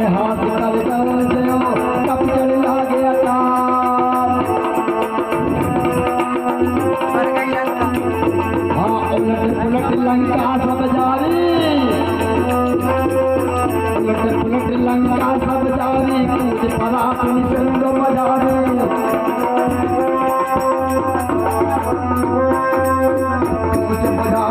हाथ कर जो कब चढ़ लागे अकाल। हाँ उलट पुलट लंका सब जारी, उलट पुलट लंका सब जारी, पूज परात निसंग मजारी। पूज परात